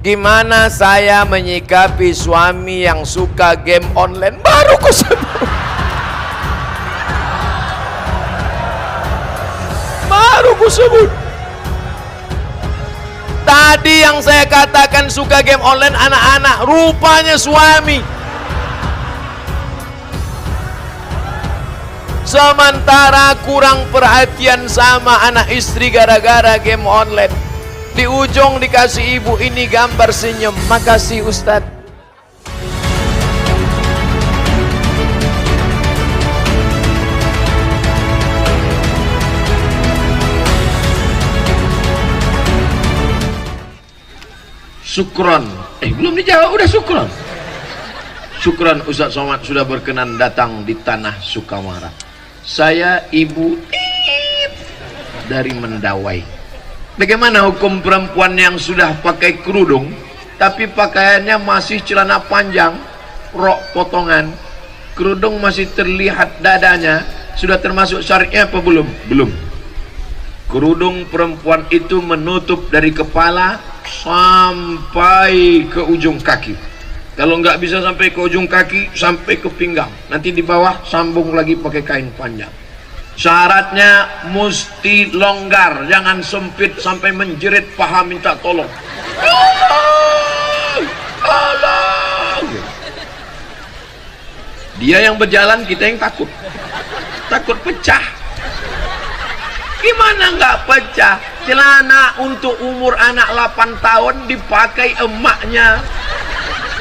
Gimana saya menyikapi suami yang suka game online? Baru ku sebut. Baru ku sebut. Tadi yang saya katakan suka game online anak-anak, rupanya suami. Sementara kurang perhatian sama anak istri gara-gara game online. Di ujung dikasih ibu ini gambar senyum. Makasih Ustadz. Syukron. Belum dijawab udah syukron. Syukron Ustadz Somad sudah berkenan datang di tanah Sukamara. Saya ibu dari Mendawai. Bagaimana hukum perempuan yang sudah pakai kerudung tapi pakaiannya masih celana panjang, rok potongan, kerudung masih terlihat dadanya, sudah termasuk syariatnya apa belum? Belum. Kerudung perempuan itu menutup dari kepala sampai ke ujung kaki. Kalau nggak bisa sampai ke ujung kaki, sampai ke pinggang. Nanti di bawah sambung lagi pakai kain panjang. Syaratnya mesti longgar, jangan sempit sampai menjerit paha minta tolong. Tolong, tolong. Dia yang berjalan, kita yang takut. Takut pecah. Gimana nggak pecah? Celana untuk umur anak 8 tahun dipakai emaknya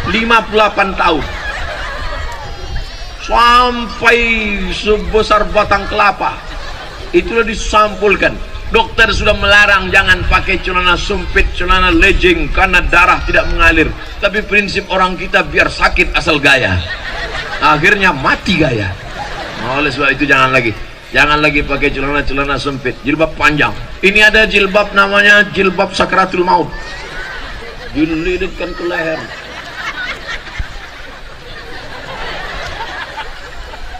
58 tahun. Sampai sebesar batang kelapa. Itulah disampulkan. Dokter sudah melarang jangan pakai celana sempit, celana legging karena darah tidak mengalir. Tapi prinsip orang kita biar sakit asal gaya. Akhirnya mati gaya. Oleh sebab itu jangan lagi pakai celana sempit, jilbab panjang. Ini ada jilbab namanya jilbab sakratul maut. Dililitkan ke leher.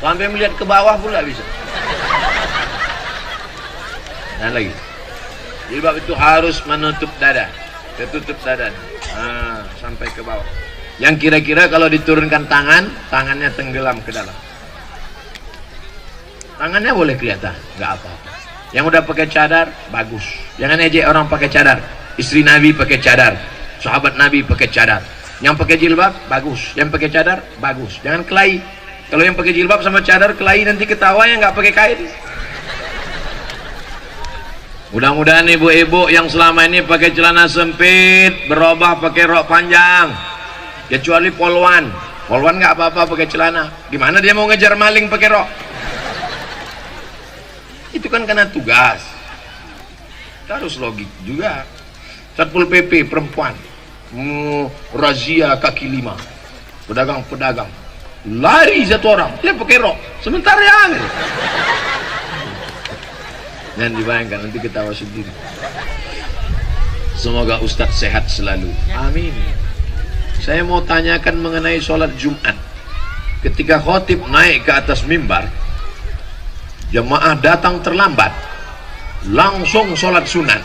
Sampai melihat ke bawah pula bisa. Dan lagi, jilbab itu harus menutup dada, tertutup dada, sampai ke bawah. Yang kira-kira kalau diturunkan tangannya tenggelam ke dalam. Tangannya boleh kelihatan, nggak apa-apa. Yang udah pakai cadar, bagus. Jangan ejek orang pakai cadar. Istri Nabi pakai cadar, sahabat Nabi pakai cadar. Yang pakai jilbab, bagus. Yang pakai cadar, bagus. Jangan kelahi. Kalau yang pakai jilbab sama cadar kelahi nanti ketawa yang nggak pakai kain. Mudah-mudahan ibu-ibu yang selama ini pakai celana sempit berubah pakai rok panjang. Kecuali polwan. Polwan nggak apa-apa pakai celana. Gimana dia mau ngejar maling pakai rok? Itu kan karena tugas. Kita harus logik juga. Satpol PP perempuan razia kaki lima, pedagang lari satu orang, dia pakai rok, sementara yang jangan dibayangkan, nanti ketawa sendiri. Semoga Ustadz sehat selalu, amin. Saya mau tanyakan mengenai sholat Jumat. Ketika khotib naik ke atas mimbar, jemaah datang terlambat, langsung sholat sunat,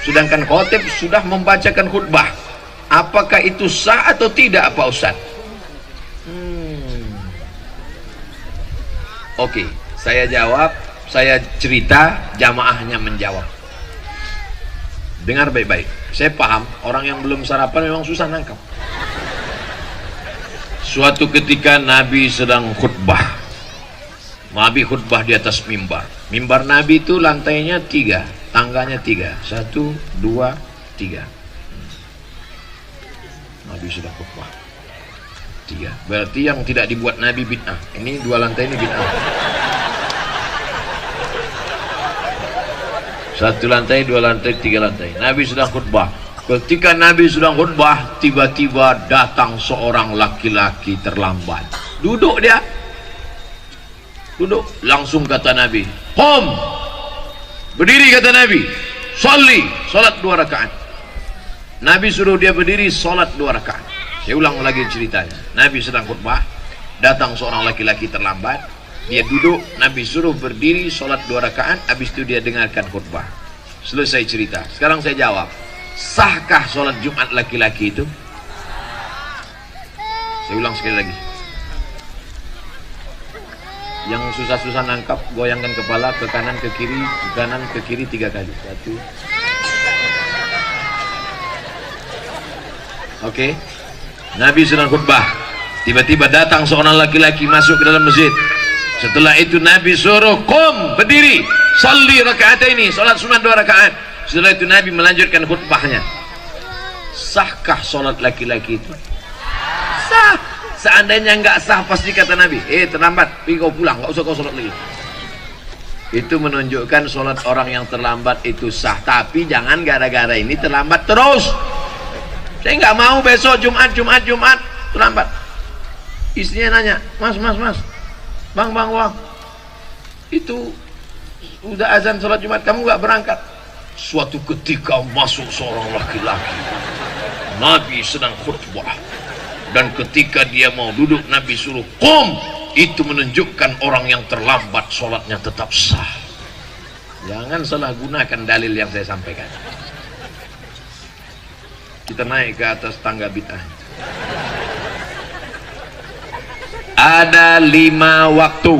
sedangkan khotib sudah membacakan khutbah. Apakah itu sah atau tidak Pak Ustadz? Oke, saya jawab, saya cerita, jamaahnya menjawab. Dengar baik-baik, saya paham orang yang belum sarapan memang susah nangkap. Suatu ketika Nabi sedang khutbah. Nabi khutbah di atas mimbar. Mimbar Nabi itu lantainya 3, tangganya 3. 1, 2, 3. Nabi sudah khutbah 3. Berarti yang tidak dibuat Nabi bid'ah. Ini 2 lantai ini bid'ah. 1 lantai, 2 lantai, 3 lantai. Nabi sedang khutbah. Ketika Nabi sedang khutbah, tiba-tiba datang seorang laki-laki terlambat. Duduk dia. Duduk. Langsung kata Nabi, "Qum." Berdiri kata Nabi. "Sholli." Salat 2 rakaat. Nabi suruh dia berdiri, salat 2 rakaat. Saya ulang lagi ceritanya. Nabi sedang khutbah, datang seorang laki-laki terlambat, dia duduk, Nabi suruh berdiri, sholat 2 rakaat, habis itu dia dengarkan khutbah. Selesai cerita. Sekarang saya jawab, Sahkah sholat Jumat laki-laki itu? Saya ulang sekali lagi. Yang susah-susah nangkap, goyangkan kepala ke kanan ke kiri, ke kanan ke kiri 3 kali. 1. Oke. Nabi sedang khutbah. Tiba-tiba datang seorang laki-laki masuk ke dalam masjid. Setelah itu Nabi suruh qum, berdiri, salli rakaataini, salat sunat 2 rakaat. Setelah itu Nabi melanjutkan khutbahnya. Sahkah salat laki-laki itu? Sah. Seandainya enggak sah, pasti kata Nabi, terlambat, pergi kau pulang, enggak usah kau salat lagi. Itu menunjukkan salat orang yang terlambat itu sah. Tapi jangan gara-gara ini terlambat terus. Saya enggak mau besok Jumat terlambat. Istrinya nanya, mas, bang, itu udah azan sholat Jumat, kamu nggak berangkat? Suatu ketika masuk seorang laki-laki, Nabi sedang khutbah, dan ketika dia mau duduk Nabi suruh qum. Itu menunjukkan orang yang terlambat sholatnya tetap sah. Jangan salah gunakan dalil yang saya sampaikan. Kita naik ke atas tangga bid'ah. Ada 5 waktu.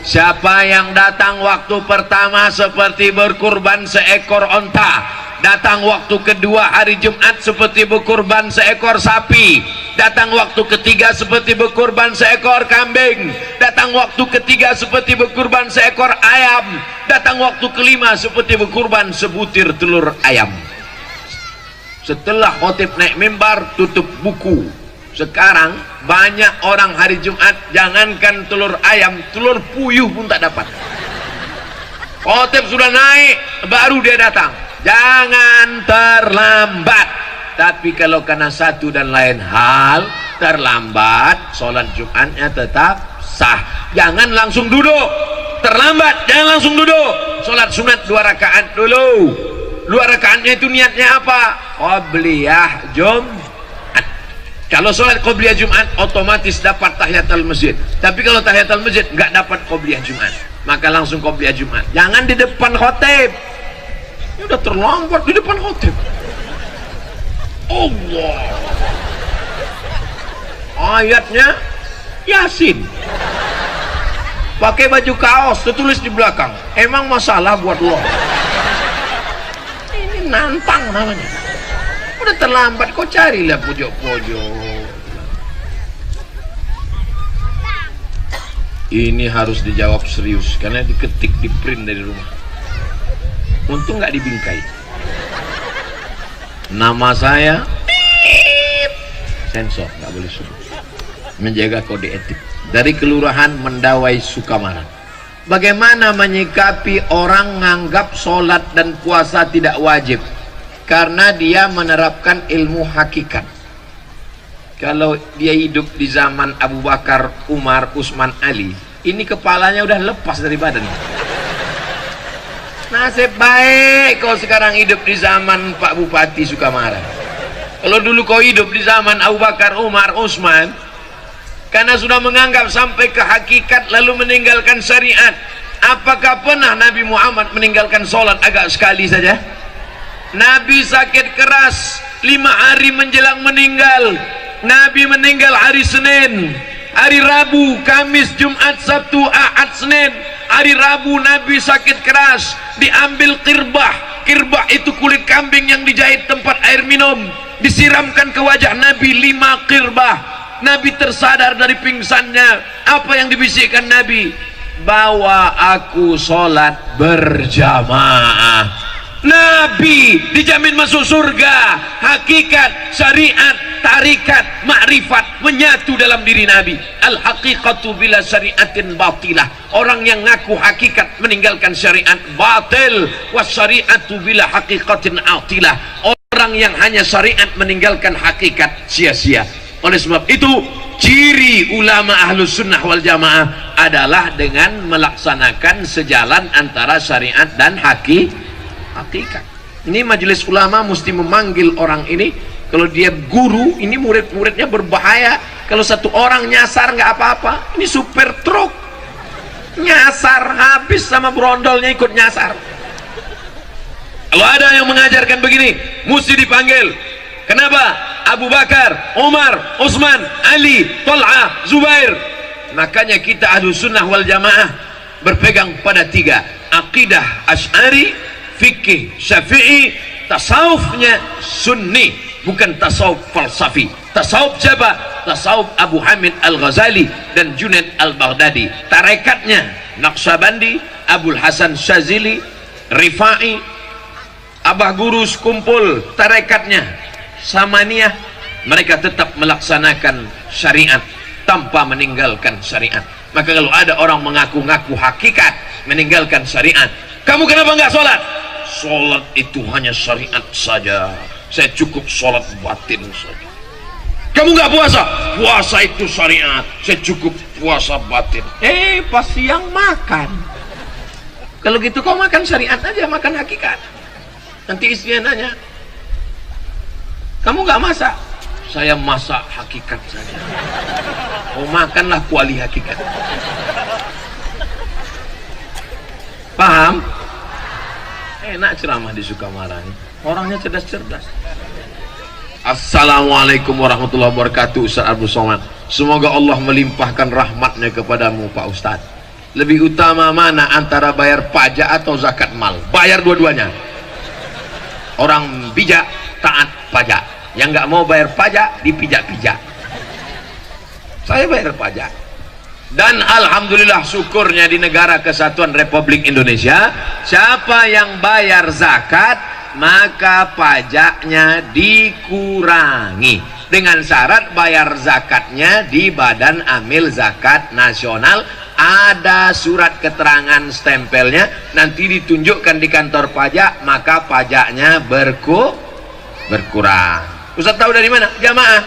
Siapa yang datang waktu pertama seperti berkurban seekor onta, datang waktu kedua hari Jumat seperti berkurban seekor sapi, datang waktu ketiga seperti berkurban seekor kambing, datang waktu ketiga seperti berkurban seekor ayam, datang waktu kelima seperti berkurban sebutir telur ayam. Setelah khotib naik mimbar, tutup buku. Sekarang banyak orang hari Jumat, jangankan telur ayam, telur puyuh pun tak dapat. Khotib sudah naik, baru dia datang. Jangan terlambat. Tapi kalau karena satu dan lain hal terlambat, sholat Jumatnya tetap sah. Jangan langsung duduk. Terlambat, jangan langsung duduk. Sholat sunat 2 rakaat dulu. 2 rakaatnya itu niatnya apa? Qobliyah Jumat. Kalau sholat qobliyah Jumat otomatis dapat tahiyatul masjid. Tapi kalau tahiyatul masjid nggak dapat qobliyah Jumat, maka langsung qobliyah Jumat. Jangan di depan khotib. Ini udah terlambat di depan khotib. Allah. Ayatnya Yasin. Pakai baju kaos, tertulis di belakang. Emang masalah buat lo? Ini nantang namanya. Udah terlambat, kau carilah pojok-pojok. Ini harus dijawab serius karena diketik, di print dari rumah. Untung nggak dibingkai. Nama saya sensor, nggak boleh sebut. Menjaga kode etik. Dari Kelurahan Mendawai, Sukamara. Bagaimana menyikapi orang nganggap sholat dan puasa tidak wajib karena dia menerapkan ilmu hakikat? Kalau dia hidup di zaman Abu Bakar, Umar, Utsman, Ali, ini kepalanya udah lepas dari badan. Nasib baik kau sekarang hidup di zaman Pak Bupati Sukamara. Kalau dulu kau hidup di zaman Abu Bakar, Umar, Utsman, karena sudah menganggap sampai ke hakikat lalu meninggalkan syariat. Apakah pernah Nabi Muhammad meninggalkan sholat agak sekali saja? Nabi sakit keras 5 hari menjelang meninggal. Nabi meninggal hari Senin, hari Rabu, Kamis, Jumat, Sabtu, Ahad, Senin. Hari Rabu Nabi sakit keras, diambil kirbah. Kirbah itu kulit kambing yang dijahit tempat air minum, disiramkan ke wajah Nabi 5 kirbah. Nabi tersadar dari pingsannya. Apa yang dibisikkan Nabi? Bawa aku sholat berjamaah. Nabi dijamin masuk surga. Hakikat, syariat, tarikat, makrifat menyatu dalam diri Nabi. Al-haqiqatu bila syariatin batilah. Orang yang ngaku hakikat meninggalkan syariat batil. Wasyariatu bila haqiqatin atilah. Orang yang hanya syariat meninggalkan hakikat sia-sia. Oleh sebab itu ciri ulama ahlus sunnah wal jamaah adalah dengan melaksanakan sejalan antara syariat dan hakikat. Ini majelis ulama mesti memanggil orang ini. Kalau dia guru, ini murid-muridnya berbahaya. Kalau satu orang nyasar nggak apa-apa. Ini supir truk nyasar, habis sama brondolnya ikut nyasar. Kalau ada yang mengajarkan begini, mesti dipanggil. Kenapa? Abu Bakar, Umar, Utsman, Ali, Talha, Zubair. Makanya kita ahlu sunnah wal jamaah berpegang pada tiga: akidah Asy'ari, fikih Syafi'i, tasawufnya Sunni, bukan tasawuf falsafi. Tasawuf siapa? Tasawuf Abu Hamid Al-Ghazali dan Junaid Al-Baghdadi. Tarekatnya Naqsyabandi, Abul Hasan Syazili, Rifai, Abah Gurus kumpul. Tarekatnya Samaniyah. Mereka tetap melaksanakan syariat tanpa meninggalkan syariat. Maka kalau ada orang mengaku-ngaku hakikat meninggalkan syariat, kamu kenapa nggak sholat? Sholat itu hanya syariat saja, saya cukup sholat batin saja. Kamu nggak puasa? Puasa itu syariat, saya cukup puasa batin. Pas siang makan. Kalau gitu kau makan syariat aja, makan hakikat. Nanti istrinya nanya, kamu nggak masak? Saya masak hakikat saja. Oh, makanlah kuali hakikat. Paham? Enak ceramah di Sukamara ini. Orangnya cerdas-cerdas. Assalamualaikum warahmatullahi wabarakatuh. Ustaz Abdul Somad, semoga Allah melimpahkan rahmatnya kepadamu Pak Ustadz. Lebih utama mana antara bayar pajak atau zakat mal? Bayar dua-duanya. Orang bijak taat pajak, yang nggak mau bayar pajak dipijak-pijak. Saya bayar pajak, dan alhamdulillah syukurnya di negara kesatuan Republik Indonesia, siapa yang bayar zakat maka pajaknya dikurangi, dengan syarat bayar zakatnya di Badan Amil Zakat Nasional. Ada surat keterangan stempelnya, nanti ditunjukkan di kantor pajak, maka pajaknya berkurang. Ustaz tahu dari mana? Jamaah.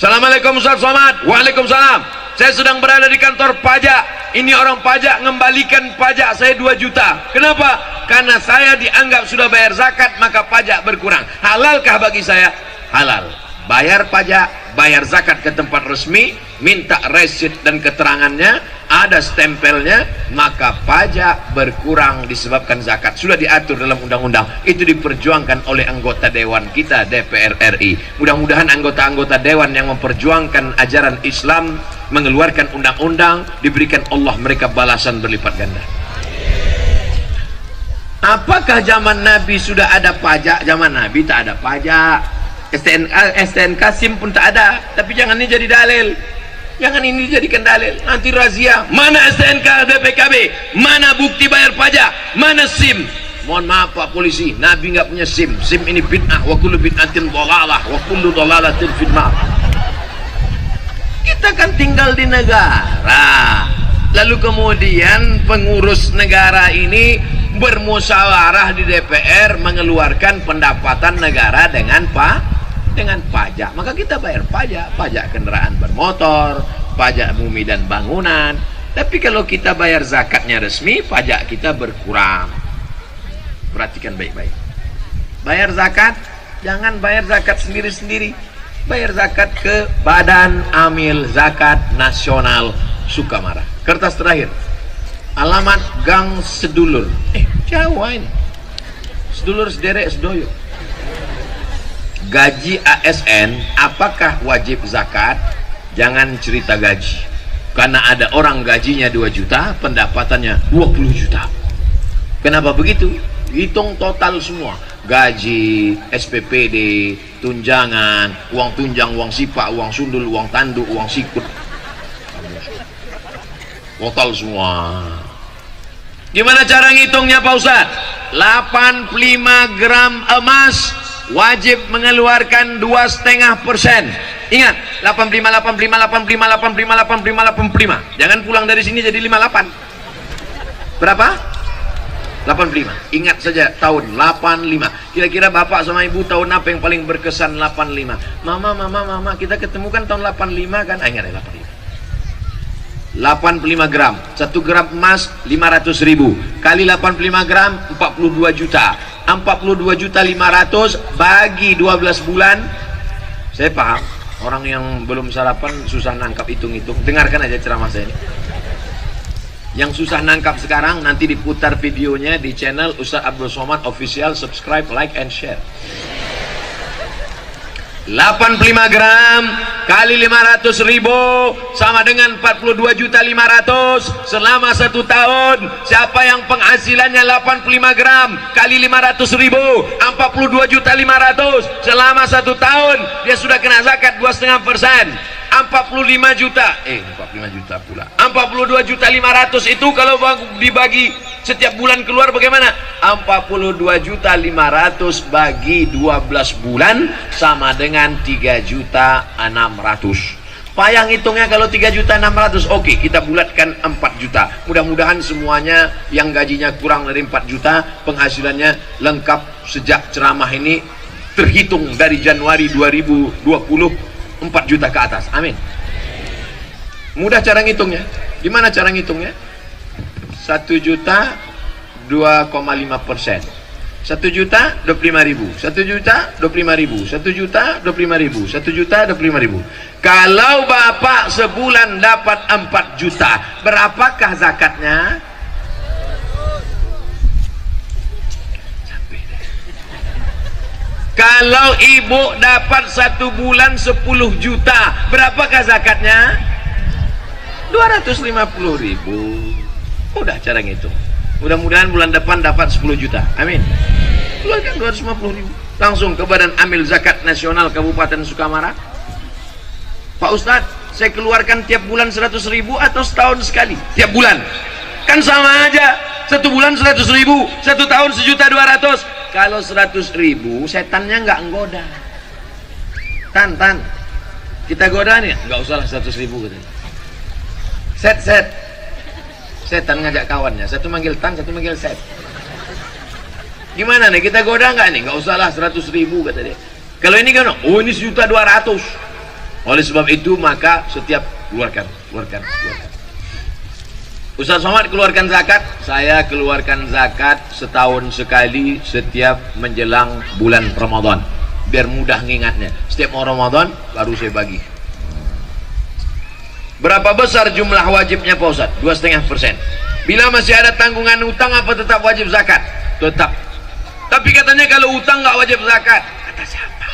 Assalamualaikum Ustaz Somad. Waalaikumsalam. Saya sedang berada di kantor pajak. Ini orang pajak ngembalikan pajak saya 2 juta. Kenapa? Karena saya dianggap sudah bayar zakat, maka pajak berkurang. Halalkah bagi saya? Halal. Bayar pajak, bayar zakat ke tempat resmi, minta resit dan keterangannya, ada stempelnya, maka pajak berkurang disebabkan zakat. Sudah diatur dalam undang-undang. Itu diperjuangkan oleh anggota dewan kita DPR RI. Mudah-mudahan anggota-anggota dewan yang memperjuangkan ajaran Islam, mengeluarkan undang-undang, diberikan Allah mereka balasan berlipat ganda. Apakah zaman Nabi sudah ada pajak? Zaman Nabi tak ada pajak. STNK SIM pun tak ada. Tapi jangan ini jadi dalil, jangan ini dijadikan dalil. Nanti razia, mana STNK BPKB, mana bukti bayar pajak, mana SIM. Mohon maaf Pak Polisi, Nabi nggak punya SIM. SIM ini bid'ah, wa kullu bid'atin dhalalah, wa kullu dhalalatin fitnah. Kita kan tinggal di negara, lalu kemudian pengurus negara ini bermusyawarah di DPR mengeluarkan pendapatan negara dengan pajak. Maka kita bayar pajak, pajak kendaraan bermotor, pajak bumi dan bangunan. Tapi kalau kita bayar zakatnya resmi, pajak kita berkurang. Perhatikan baik-baik. Bayar zakat, jangan bayar zakat sendiri-sendiri. Bayar zakat ke Badan Amil Zakat Nasional Sukamara. Kertas terakhir. Alamat Gang Sedulur. Jawa ini. Sedulur sederek sedoyo. Gaji ASN apakah wajib zakat? Jangan cerita gaji, karena ada orang gajinya 2 juta, pendapatannya 20 juta. Kenapa begitu? Hitung total semua, gaji, SPPD, tunjangan, uang tunjang, uang sipak, uang sundul, uang tanduk, uang sikut, total semua. Gimana cara ngitungnya Pak Ustaz? 85 gram emas wajib mengeluarkan 2,5%. Ingat, 85, 85, 85, 85, 85, 85. Jangan pulang dari sini jadi 58. Berapa? 85. Ingat saja tahun 85. Kira-kira bapak sama ibu tahun apa yang paling berkesan? 85. Mama, kita ketemukan tahun 85 kan? Ingat ya, 85 gram. 1 gram emas 500.000 kali 85 gram 42 juta. 42 juta 500 bagi 12 bulan. Saya paham orang yang belum sarapan susah nangkap hitung-hitung. Dengarkan aja ceramah saya ini. Yang susah nangkap sekarang, nanti diputar videonya di channel Ustaz Abdul Somad Official. Subscribe, like, and share. 85 gram kali 500.000 sama dengan 42.500.000 selama 1 tahun. Siapa yang penghasilannya 85 gram kali 500.000, 42.500.000 selama 1 tahun, dia sudah kena zakat 2,5%. 45 juta 42.500.000 itu kalau dibagi setiap bulan keluar bagaimana? 42.500.000 bagi 12 bulan sama dengan 3.600.000. Payah ngitungnya kalau 3.600.000. Oke, kita bulatkan 4 juta. Mudah-mudahan semuanya yang gajinya kurang dari 4 juta penghasilannya lengkap sejak ceramah ini terhitung dari Januari 2020 4 juta ke atas. Amin. Mudah cara ngitungnya. Gimana cara ngitungnya? 1 juta 2,5%. 1 juta 25.000. 1 juta 25.000. 1 juta 25.000. 1 juta 25.000. Kalau bapak sebulan dapat 4 juta, berapakah zakatnya? Kalau ibu dapat 1 bulan 10 juta, berapakah zakatnya? 250.000. Udah cara ngitung. Mudah-mudahan bulan depan dapat 10 juta. Amin. Keluarkan 250.000. Langsung ke Badan Amil Zakat Nasional Kabupaten Sukamara. Pak Ustadz, saya keluarkan tiap bulan 100.000 atau setahun sekali? Tiap bulan. Kan sama aja. 1 bulan 100.000, 1 tahun 1.200.000. Kalau 100.000 setannya nggak nggoda. Tan, kita goda nih, nggak usah lah 100.000 katanya. Set. Setan ngajak kawannya, satu manggil Tan, satu manggil Set. Gimana nih, kita goda nggak nih? Nggak usah lah 100.000 kata dia. Kalau ini kan, oh ini 1.200.000. Oleh sebab itu maka setiap keluarkan. Ustaz Somad keluarkan zakat, saya keluarkan zakat setahun sekali setiap menjelang bulan Ramadan, biar mudah ngingatnya. Setiap mau Ramadan baru saya bagi. Berapa besar jumlah wajibnya Pak Ustaz? 2,5%. Bila masih ada tanggungan utang, apa tetap wajib zakat? Tetap. Tapi katanya kalau utang nggak wajib zakat. Kata siapa?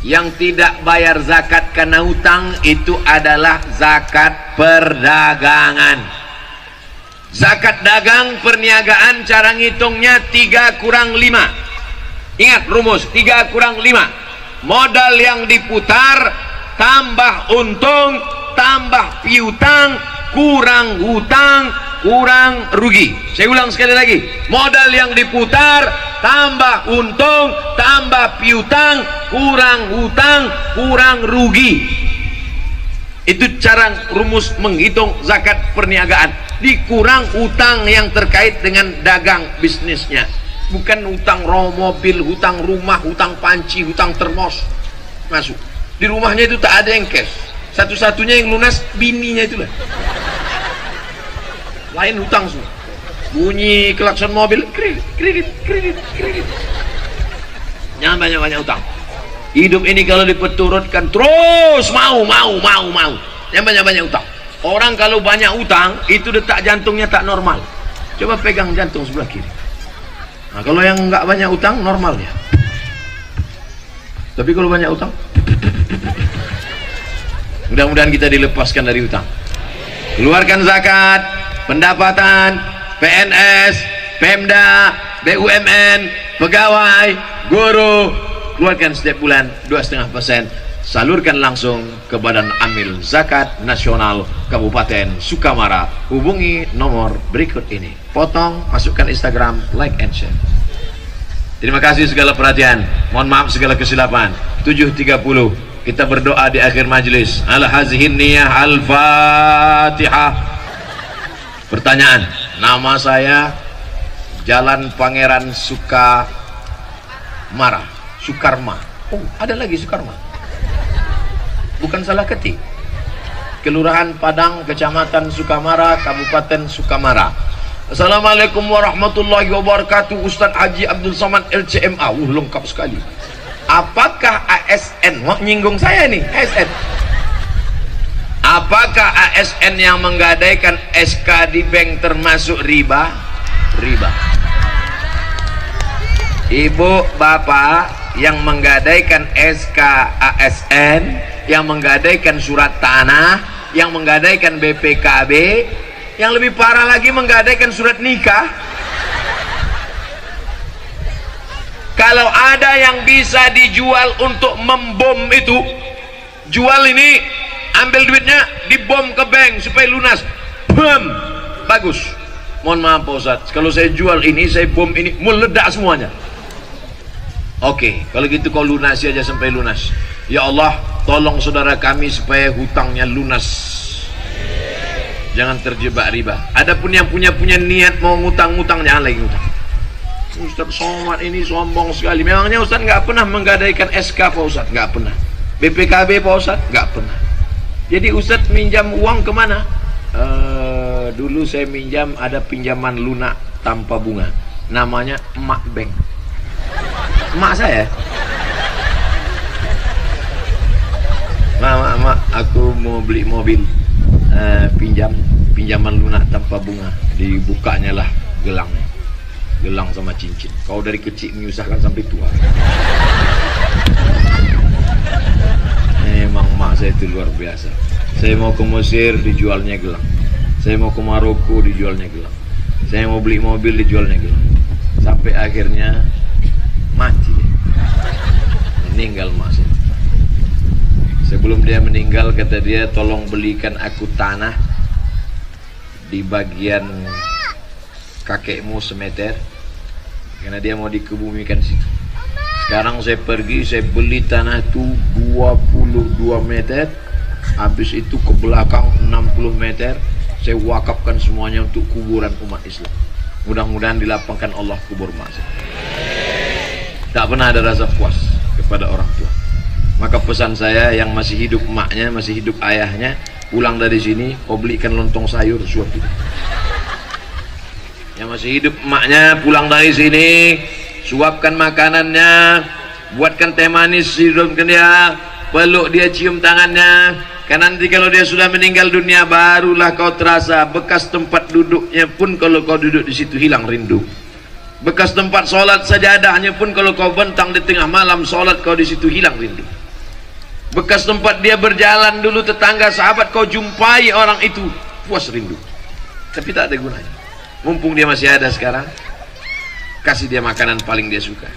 Yang tidak bayar zakat karena utang itu adalah zakat perdagangan. Zakat dagang perniagaan cara ngitungnya 3 kurang 5. Ingat rumus 3 kurang 5. Modal yang diputar tambah untung tambah piutang kurang hutang kurang rugi. Saya ulang sekali lagi, modal yang diputar tambah untung tambah piutang kurang hutang kurang rugi. Itu cara rumus menghitung zakat perniagaan. Dikurang utang yang terkait dengan dagang bisnisnya, bukan hutang mobil, hutang rumah, hutang panci, hutang termos masuk. Di rumahnya itu tak ada yang cash, satu-satunya yang lunas bininya itulah. Lain hutang semua. Bunyi klakson mobil, kredit. Jangan banyak-banyak hutang. Hidup ini kalau diperturutkan terus mau. Jangan banyak-banyak hutang. Orang kalau banyak hutang itu detak jantungnya tak normal. Coba pegang jantung sebelah kiri. Nah, kalau yang nggak banyak hutang normal ya. Tapi kalau banyak hutang, mudah-mudahan kita dilepaskan dari hutang. Keluarkan zakat, pendapatan, PNS, Pemda, BUMN, pegawai, guru, keluarkan setiap bulan 2,5%. Salurkan langsung ke Badan Amil Zakat Nasional Kabupaten Sukamara. Hubungi nomor berikut ini. Potong, masukkan Instagram, like and share. Terima kasih segala perhatian. Mohon maaf segala kesilapan. 7.30 kita berdoa di akhir majlis. Al-hazihin niyah al-fatihah. Pertanyaan, nama saya Jalan Pangeran Sukamara, Sukarma. Oh, ada lagi Sukarma. Bukan salah ketik. Kelurahan Padang, Kecamatan Sukamara, Kabupaten Sukamara. Assalamualaikum warahmatullahi wabarakatuh. Ustadz Haji Abdul Somad LCMA. Lengkap sekali. Apakah ASN? Mau nyinggung saya nih, ASN. Apakah ASN yang menggadaikan SK di bank termasuk riba? Riba. Ibu bapak yang menggadaikan SK ASN, yang menggadaikan surat tanah, yang menggadaikan BPKB, yang lebih parah lagi menggadaikan surat nikah. Kalau ada yang bisa dijual untuk membom itu, jual ini, ambil duitnya, dibom ke bank supaya lunas. Bom, bagus. Mohon maaf Pak Ustadz, kalau saya jual ini, saya bom ini, meledak semuanya. Oke, kalau gitu kau lunasi aja sampai lunas. Ya Allah, tolong saudara kami supaya hutangnya lunas. Jangan terjebak riba. Adapun yang punya niat mau ngutang-ngutang, jangan lagi ngutang. Ustadz Somad ini sombong sekali. Memangnya Ustadz nggak pernah menggadaikan SK Pak Ustadz? Nggak pernah. BPKB Pak Ustadz? Nggak pernah. Jadi Ustadz minjam uang kemana? Dulu saya minjam, ada pinjaman lunak tanpa bunga, namanya Emak Bank. Emak saya. Mak, aku mau beli mobil, pinjaman lunak tanpa bunga. Dibukanya lah gelang sama cincin. Kau dari kecil menyusahkan sampai tua. Memang mak saya itu luar biasa. Saya mau ke Mesir, dijualnya gelang. Saya mau ke Maroko, dijualnya gelang. Saya mau beli mobil, dijualnya gelang. Sampai akhirnya mati dia. Meninggal mak saya. Sebelum dia meninggal, kata dia, tolong belikan aku tanah di bagian kakekmu semeter, karena dia mau dikebumikan situ. Sekarang saya pergi, saya beli tanah itu 22 meter, habis itu ke belakang 60 meter, saya wakafkan semuanya untuk kuburan umat Islam. Mudah-mudahan dilapangkan Allah kubur mak saya. Tak pernah ada rasa puas kepada orang tua. Maka pesan saya, yang masih hidup emaknya, masih hidup ayahnya, pulang dari sini, kau belikan lontong sayur suatu. Yang masih hidup emaknya, pulang dari sini, suapkan makanannya, buatkan teh manis, hidupkan dia, peluk dia, cium tangannya. Karena nanti kalau dia sudah meninggal dunia, barulah kau terasa bekas tempat duduknya pun, kalau kau duduk di situ hilang rindu. Bekas tempat sholat sajadahnya pun, kalau kau bentang di tengah malam sholat, kau di situ hilang rindu. Bekas tempat dia berjalan dulu, tetangga sahabat kau jumpai orang itu, puas rindu. Tapi tak ada gunanya. Mumpung dia masih ada sekarang, kasih dia makanan paling dia suka,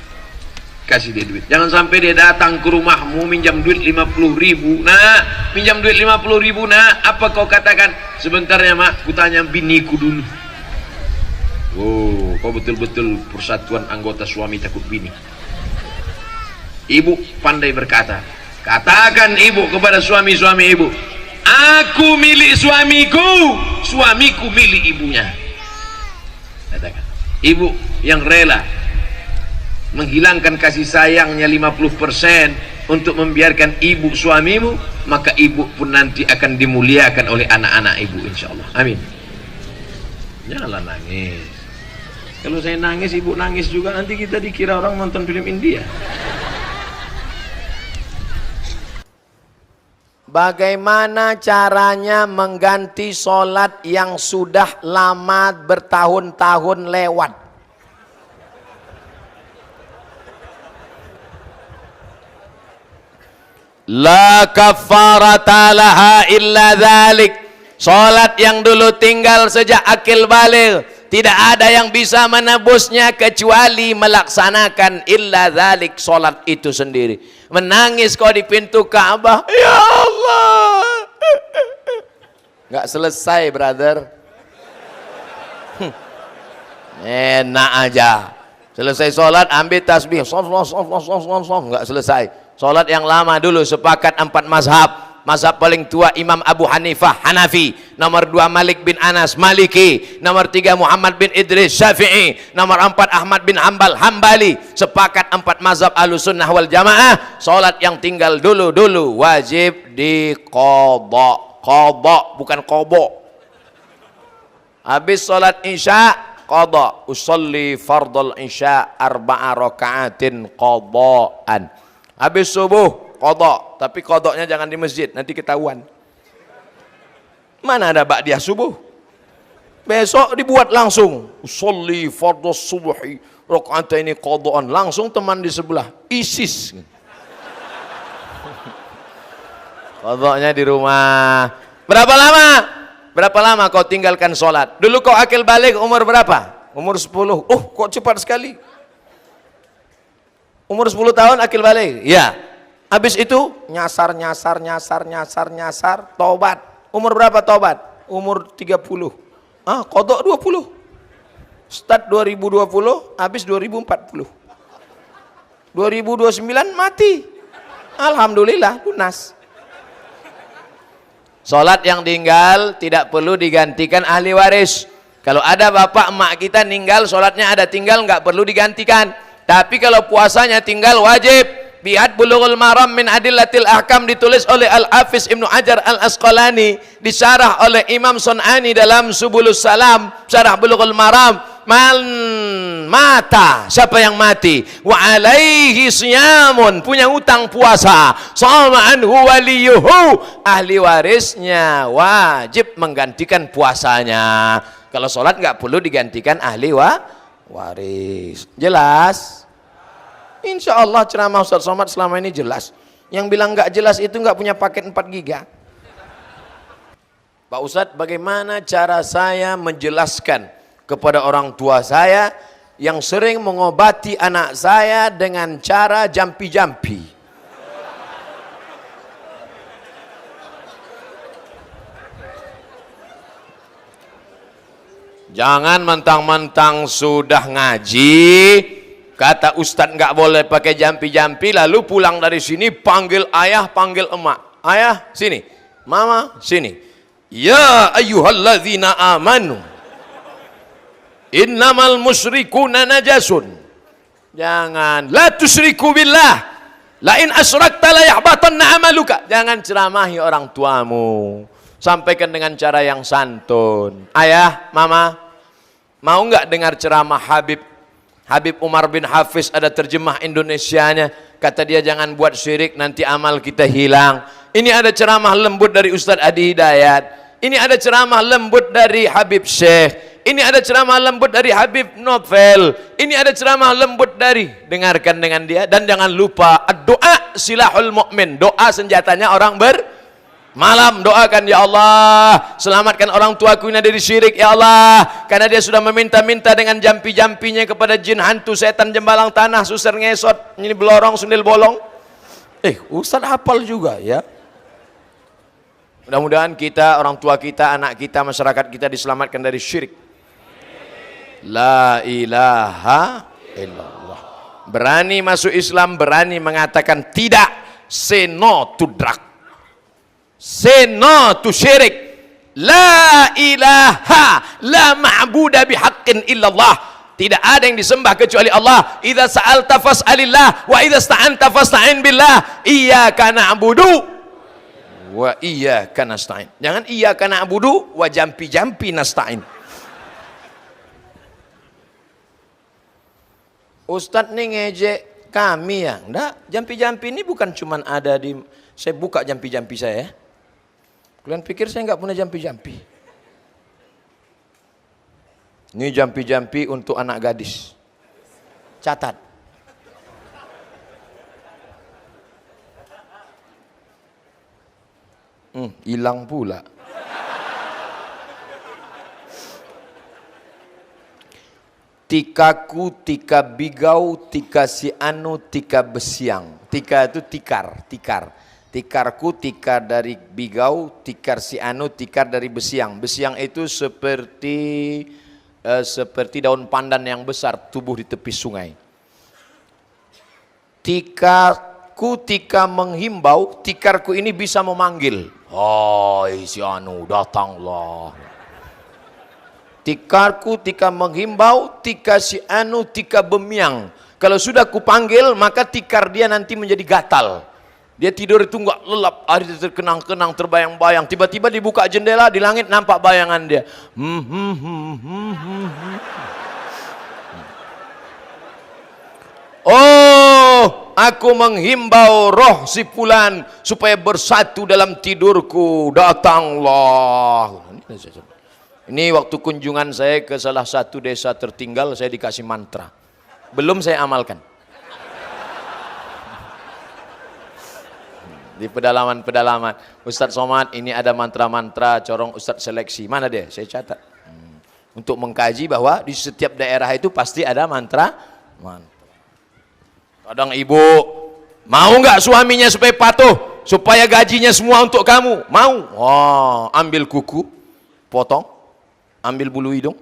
kasih dia duit. Jangan sampai dia datang ke rumahmu minjam duit 50.000. Nah, minjam duit 50.000, nah, apa kau katakan? Sebentar ya mak, kutanya biniku dulu. Oh, kau betul-betul persatuan anggota suami takut bini. Ibu pandai berkata, katakan ibu kepada suami-suami ibu, aku milik suamiku, suamiku milik ibunya. Katakan, ibu yang rela menghilangkan kasih sayangnya 50% untuk membiarkan ibu suamimu, maka ibu pun nanti akan dimuliakan oleh anak-anak ibu, insyaallah. Amin. Janganlah nangis. Kalau saya nangis, ibu nangis juga, nanti kita dikira orang nonton film India. Bagaimana caranya mengganti sholat yang sudah lama bertahun-tahun lewat? La kafarata laha illa dzalik. Sholat yang dulu tinggal sejak akil baligh, tidak ada yang bisa menebusnya kecuali melaksanakan illa dzalik, sholat itu sendiri. Menangis kau di pintu Ka'bah, ya Allah, nggak selesai brother. Enak aja, selesai sholat ambil tasbih, nggak selesai. Sholat yang lama dulu, sepakat 4 mazhab. Mazhab paling tua Imam Abu Hanifah Hanafi, nomor 2 Malik bin Anas Maliki, nomor 3 Muhammad bin Idris Syafi'i, nomor 4 Ahmad bin Hanbal Hambali. Sepakat 4 mazhab Ahlussunnah wal Jamaah, salat yang tinggal dulu wajib diqadha. Qadha bukan qobo. Habis salat Isya qadha, usolli fardal Isya 4 raka'atin qadhaan. Habis subuh qadha, tapi qadhanya jangan di masjid, nanti ketahuan. Mana ada ba'diyah subuh? Besok dibuat langsung. Usolli fardhu subuhi rakaataini qadhaan. Langsung teman di sebelah ISIS. Qadhanya di rumah. Berapa lama? Berapa lama kau tinggalkan sholat? Dulu kau akil balik umur berapa? Umur 10. Oh, kok cepat sekali. Umur 10 tahun akil balik. Ya. Habis itu nyasar, taubat. Umur berapa taubat? Umur 30. Qadha 20. Start 2020, habis 2040. 2029 mati. Alhamdulillah lunas. Salat yang tinggal tidak perlu digantikan ahli waris. Kalau ada bapak emak kita meninggal, salatnya ada tinggal, nggak perlu digantikan. Tapi kalau puasanya tinggal wajib. Lihat Bulughul Maram min Adillatil Ahkam, ditulis oleh Al-Hafiz Ibnu Hajar Al-Asqalani, disyarah oleh Imam Sun'ani dalam Subulus Salam, syarah Bulughul Maram. Man mata, siapa yang mati, wa alaihi siyamun, punya utang puasa, sama anhu waliyuhu, ahli warisnya wajib menggantikan puasanya. Kalau sholat nggak perlu digantikan ahli waris. Jelas? Insya Allah ceramah Ustaz Somad selama ini jelas. Yang bilang nggak jelas itu nggak punya paket 4 giga. Pak Ustadz, bagaimana cara saya menjelaskan kepada orang tua saya yang sering mengobati anak saya dengan cara jampi-jampi? Jangan mentang-mentang sudah ngaji, kata Ustadz nggak boleh pakai jampi-jampi, lalu pulang dari sini panggil ayah, panggil emak. Ayah sini, mama sini. Ya ayyuhalladzina amanu innamal musyrikuna najasun. Jangan, la tusyriku billah, la in asyrakta la yahbatanna amaluka. Jangan ceramahi orang tuamu, sampaikan dengan cara yang santun. Ayah, mama, mau nggak dengar ceramah Habib Umar bin Hafiz? Ada terjemah Indonesianya. Kata dia, jangan buat syirik, nanti amal kita hilang. Ini ada ceramah lembut dari Ustadz Adi Hidayat. Ini ada ceramah lembut dari Habib Syekh. Ini ada ceramah lembut dari Habib Novel. Ini ada ceramah lembut dari, dengarkan dengan dia. Dan jangan lupa, doa silahul mu'min, doa senjatanya orang malam. Doakan, ya Allah, selamatkan orang tuaku ini dari syirik, ya Allah, karena dia sudah meminta-minta dengan jampi-jampinya kepada jin, hantu, setan, jembalang tanah, susar ngesot, ini belorong, sundil bolong. Ustaz hafal juga ya. Mudah-mudahan kita, orang tua kita, anak kita, masyarakat kita diselamatkan dari syirik. La ilaha illallah. Berani masuk Islam, berani mengatakan tidak, say no to drug, say no to syirik. La ilaha la ma'buda bihaqqin illallah. Tidak ada yang disembah kecuali Allah. Idza sa'alta fas'alillah wa idza sta'anta fasta'in billah. Iyyaka na'budu wa iyyaka nasta'in. Jangan iyyaka na'budu wa jampi-jampi nasta'in. Ustadz nih ngejek kami ya. Enggak, jampi-jampi ini bukan cuman ada di, saya buka jampi-jampi saya. Kalian pikir saya nggak punya jampi-jampi? Ini jampi-jampi untuk anak gadis. Catat. Hilang pula. Tikaku, tika bigau, tika si anu, tika besiang. Tika itu tikar. Tikarku, tikar dari bigau, tikar si anu, tikar dari besiang. Besiang itu seperti daun pandan yang besar tumbuh di tepi sungai. Tikaku, tika menghimbau, tikarku ini bisa memanggil. Hai si anu, datanglah. Tikarku, tika menghimbau, tika si anu, tika bemiang. Kalau sudah kupanggil, maka tikar dia nanti menjadi gatal. Dia tidur itu enggak lelap, hari terkenang-kenang, terbayang-bayang. Tiba-tiba dibuka jendela, di langit nampak bayangan dia. Oh, aku menghimbau roh si fulan supaya bersatu dalam tidurku, datanglah. Ini waktu kunjungan saya ke salah satu desa tertinggal, saya dikasih mantra. Belum saya amalkan. Di pedalaman-pedalaman, Ustadz Somad, ini ada mantra-mantra, corong Ustadz seleksi. Mana dia? Saya catat. Untuk mengkaji bahwa di setiap daerah itu pasti ada mantra. Kadang ibu, mau nggak suaminya supaya patuh, supaya gajinya semua untuk kamu? Mau? Oh, ambil kuku, potong, ambil bulu hidung,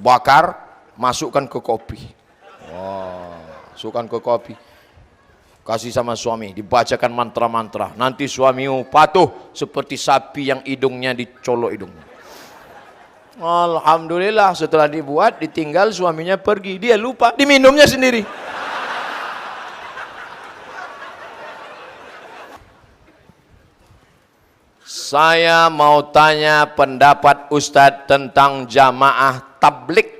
bakar, masukkan ke kopi. Oh, masukkan ke kopi. Kasih sama suami, dibacakan mantra-mantra. Nanti suamimu patuh seperti sapi yang hidungnya dicolok hidungnya. Alhamdulillah, setelah dibuat, ditinggal, suaminya pergi. Dia lupa, diminumnya sendiri. Saya mau tanya pendapat Ustadz tentang jamaah tablik.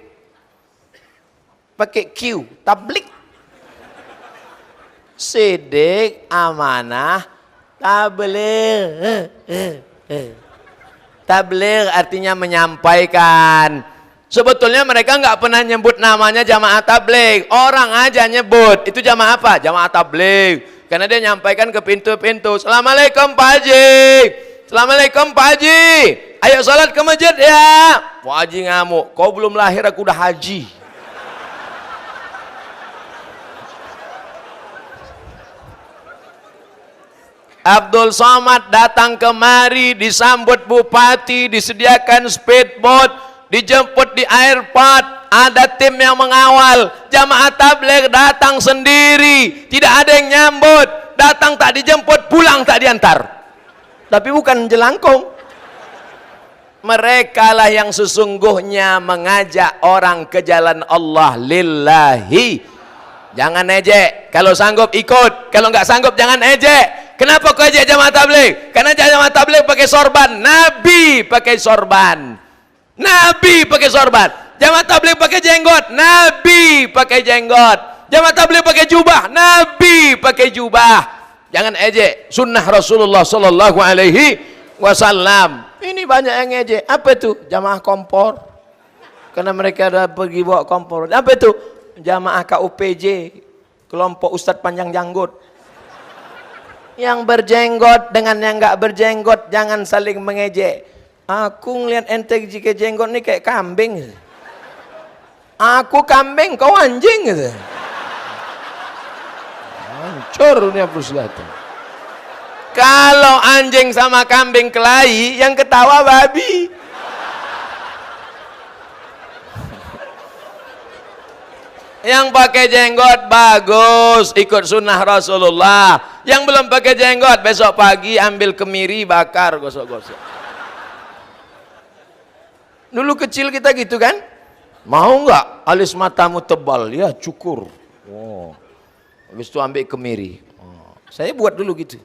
Pakai Q, tablik. Sidik, amanah, tabligh. Tabligh artinya menyampaikan. Sebetulnya mereka nggak pernah nyebut namanya jamaah tabligh. Orang aja nyebut. Itu jamaah apa? Jamaah tabligh. Karena dia nyampaikan ke pintu-pintu. Assalamualaikum Pak Haji. Assalamualaikum Pak Haji. Ayo salat ke masjid ya. Pak Haji ngamuk. Kau belum lahir aku udah haji. Abdul Somad datang kemari, disambut bupati, disediakan speedboat, dijemput di airport, ada tim yang mengawal. Jamaah tabligh datang sendiri, tidak ada yang nyambut, datang tak dijemput, pulang tak diantar. Tapi bukan jelangkung. Mereka lah yang sesungguhnya mengajak orang ke jalan Allah lillahi. Jangan ejek, kalau sanggup ikut, kalau nggak sanggup jangan ejek. Kenapa kau ajak jamaah tabligh? Karena jamaah tabligh pakai sorban. Nabi pakai sorban. Nabi pakai sorban. Jamaah tabligh pakai jenggot. Nabi pakai jenggot. Jamaah tabligh pakai jubah. Nabi pakai jubah. Jangan ejek sunnah Rasulullah sallallahu alaihi wasallam. Ini banyak yang ejek. Apa itu? Jamaah kompor. Karena mereka ada pergi bawa kompor. Apa itu? Jamaah KUPJ. Kelompok Ustadz Panjang Janggut. Yang berjenggot dengan yang nggak berjenggot jangan saling mengejek. Aku ngeliat ente jika jenggot nih kayak kambing. Aku kambing, kau anjing gitu. Hancur nih Abdul. Kalau anjing sama kambing kelahi, yang ketawa babi. Yang pakai jenggot bagus, ikut sunnah Rasulullah. Yang belum pakai jenggot, besok pagi ambil kemiri, bakar, gosok-gosok. Dulu kecil kita gitu kan? Mau nggak alis matamu tebal? Ya cukur. Oh. Habis itu ambil kemiri. Oh. Saya buat dulu gitu.